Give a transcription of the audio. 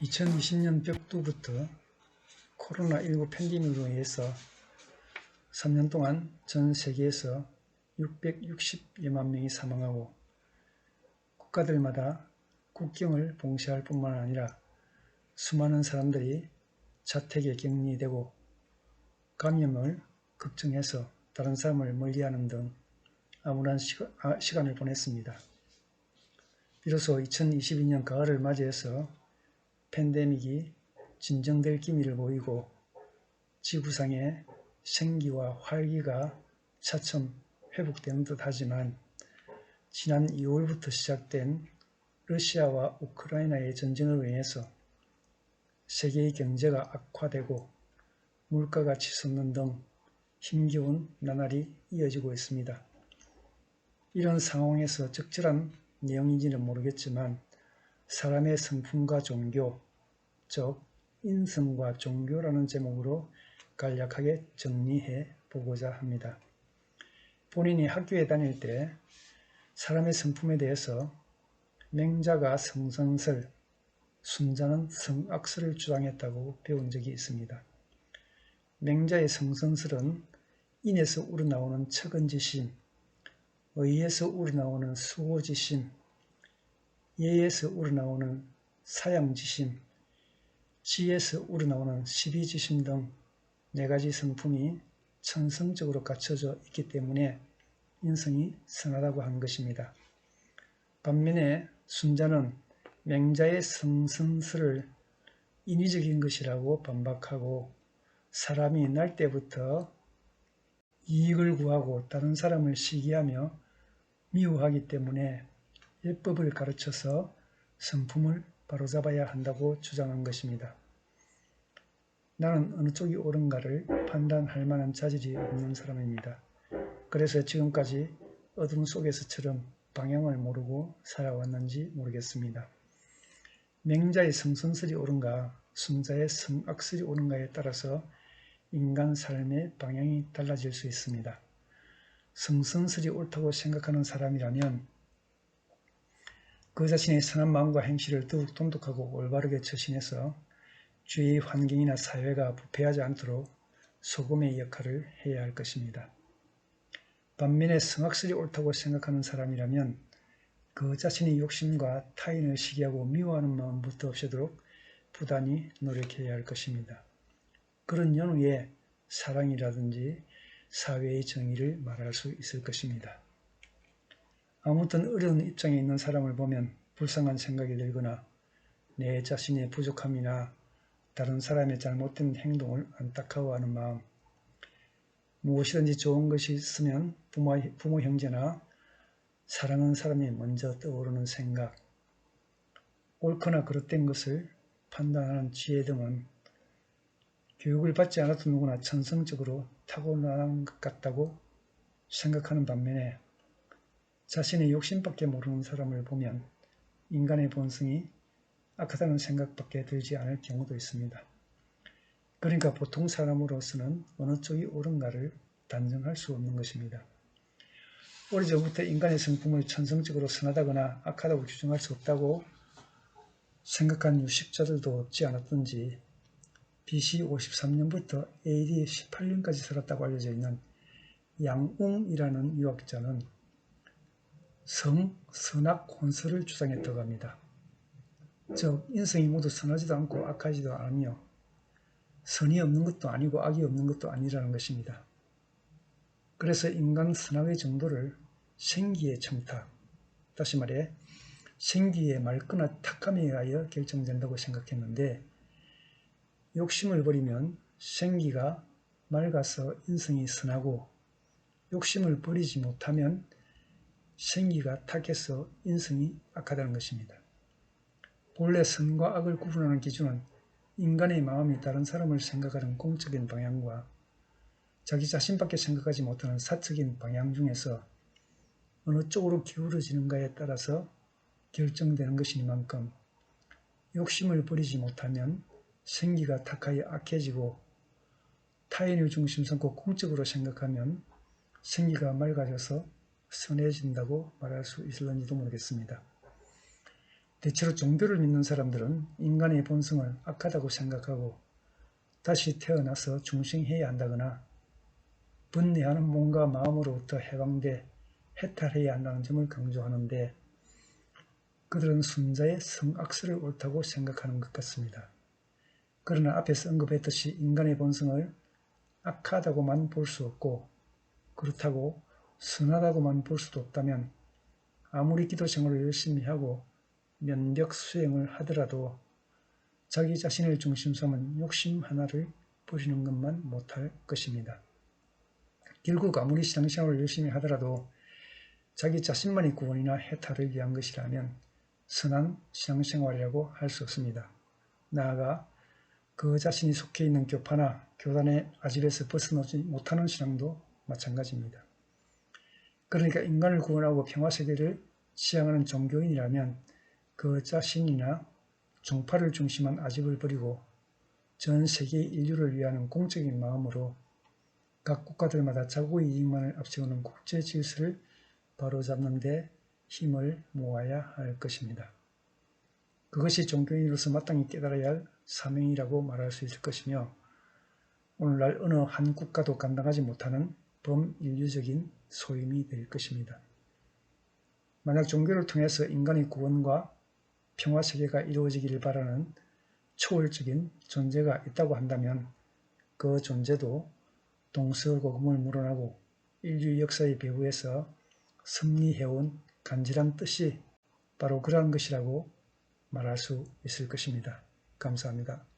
2020년 벽두부터 코로나19 팬데믹으로 인해서 3년 동안 전 세계에서 660여만 명이 사망하고 국가들마다 국경을 봉쇄할 뿐만 아니라 수많은 사람들이 자택에 격리되고 감염을 걱정해서 다른 사람을 멀리하는 등 암울한 시간을 보냈습니다. 비로소 2022년 가을을 맞이해서 팬데믹이 진정될 기미를 보이고 지구상의 생기와 활기가 차츰 회복되는 듯 하지만 지난 2월부터 시작된 러시아와 우크라이나의 전쟁으로 인해서 세계의 경제가 악화되고 물가가 치솟는 등 힘겨운 나날이 이어지고 있습니다. 이런 상황에서 적절한 내용인지는 모르겠지만 사람의 성품과 종교, 즉 인성과 종교라는 제목으로 간략하게 정리해 보고자 합니다. 본인이 학교에 다닐 때 사람의 성품에 대해서 맹자가 성선설, 순자는 성악설을 주장했다고 배운 적이 있습니다. 맹자의 성선설은 인에서 우러나오는 척은지심, 의에서 우러나오는 수호지심, 예에서 우러나오는 사양지심, 지에서 우러나오는 시비지심 등 4가지 성품이 천성적으로 갖춰져 있기 때문에 인성이 선하다고 한 것입니다. 반면에 순자는 맹자의 성선설을 인위적인 것이라고 반박하고 사람이 날 때부터 이익을 구하고 다른 사람을 시기하며 미워하기 때문에 예법을 가르쳐서 성품을 바로잡아야 한다고 주장한 것입니다. 나는 어느 쪽이 옳은가를 판단할 만한 자질이 없는 사람입니다. 그래서 지금까지 어둠 속에서처럼 방향을 모르고 살아왔는지 모르겠습니다. 맹자의 성선설이 옳은가, 순자의 성악설이 옳은가에 따라서 인간 삶의 방향이 달라질 수 있습니다. 성선설이 옳다고 생각하는 사람이라면 그 자신의 선한 마음과 행실을 더욱 돈독하고 올바르게 처신해서 주위의 환경이나 사회가 부패하지 않도록 소금의 역할을 해야 할 것입니다. 반면에 성악설이 옳다고 생각하는 사람이라면 그 자신의 욕심과 타인을 시기하고 미워하는 마음부터 없애도록 부단히 노력해야 할 것입니다. 그런 연후에 사랑이라든지 사회의 정의를 말할 수 있을 것입니다. 아무튼 어려운 입장에 있는 사람을 보면 불쌍한 생각이 들거나 내 자신의 부족함이나 다른 사람의 잘못된 행동을 안타까워하는 마음, 무엇이든지 좋은 것이 있으면 부모 형제나 사랑하는 사람이 먼저 떠오르는 생각, 옳거나 그릇된 것을 판단하는 지혜 등은 교육을 받지 않아도 누구나 천성적으로 타고난 것 같다고 생각하는 반면에 자신의 욕심밖에 모르는 사람을 보면 인간의 본성이 악하다는 생각밖에 들지 않을 경우도 있습니다. 그러니까 보통 사람으로서는 어느 쪽이 옳은가를 단정할 수 없는 것입니다. 오래전부터 인간의 성품을 천성적으로 선하다거나 악하다고 규정할 수 없다고 생각한 유식자들도 없지 않았던지 BC 53년부터 AD 18년까지 살았다고 알려져 있는 양웅이라는 유학자는 선악혼설을 주장했다고 합니다. 즉 인성이 모두 선하지도 않고 악하지도 않으며 선이 없는 것도 아니고 악이 없는 것도 아니라는 것입니다. 그래서 인간 선악의 정도를 생기의 청탁, 다시 말해 생기의 맑거나 탁함에 의하여 결정된다고 생각했는데 욕심을 버리면 생기가 맑아서 인성이 선하고 욕심을 버리지 못하면 생기가 탁해서 인성이 악하다는 것입니다. 본래 선과 악을 구분하는 기준은 인간의 마음이 다른 사람을 생각하는 공적인 방향과 자기 자신밖에 생각하지 못하는 사적인 방향 중에서 어느 쪽으로 기울어지는가에 따라서 결정되는 것이니만큼 욕심을 버리지 못하면 생기가 탁하여 악해지고 타인을 중심 삼고 공적으로 생각하면 생기가 맑아져서 선해진다고 말할 수 있을런지도 모르겠습니다. 대체로 종교를 믿는 사람들은 인간의 본성을 악하다고 생각하고 다시 태어나서 중생해야 한다거나 분내하는 몸과 마음으로부터 해방돼 해탈해야 한다는 점을 강조하는데 그들은 순자의 성악설을 옳다고 생각하는 것 같습니다. 그러나 앞에서 언급했듯이 인간의 본성을 악하다고만 볼 수 없고 그렇다고 선하다고만 볼 수도 없다면 아무리 기도 생활을 열심히 하고 면벽 수행을 하더라도 자기 자신을 중심 삼은 욕심 하나를 버리는 것만 못할 것입니다. 결국 아무리 신앙생활을 열심히 하더라도 자기 자신만의 구원이나 해탈을 위한 것이라면 선한 신앙생활이라고 할 수 없습니다. 나아가 그 자신이 속해 있는 교파나 교단의 아집에서 벗어나지 못하는 신앙도 마찬가지입니다. 그러니까 인간을 구원하고 평화세계를 지향하는 종교인이라면 그 자신이나 종파를 중심한 아집을 버리고 전 세계 인류를 위하는 공적인 마음으로 각 국가들마다 자국의 이익만을 앞세우는 국제 질서를 바로잡는 데 힘을 모아야 할 것입니다. 그것이 종교인으로서 마땅히 깨달아야 할 사명이라고 말할 수 있을 것이며 오늘날 어느 한 국가도 감당하지 못하는 범인류적인 소임이 될 것입니다. 만약 종교를 통해서 인간의 구원과 평화세계가 이루어지기를 바라는 초월적인 존재가 있다고 한다면 그 존재도 동서고금을 물어나고 인류 역사의 배후에서 섭리해온 간절한 뜻이 바로 그러한 것이라고 말할 수 있을 것입니다. 감사합니다.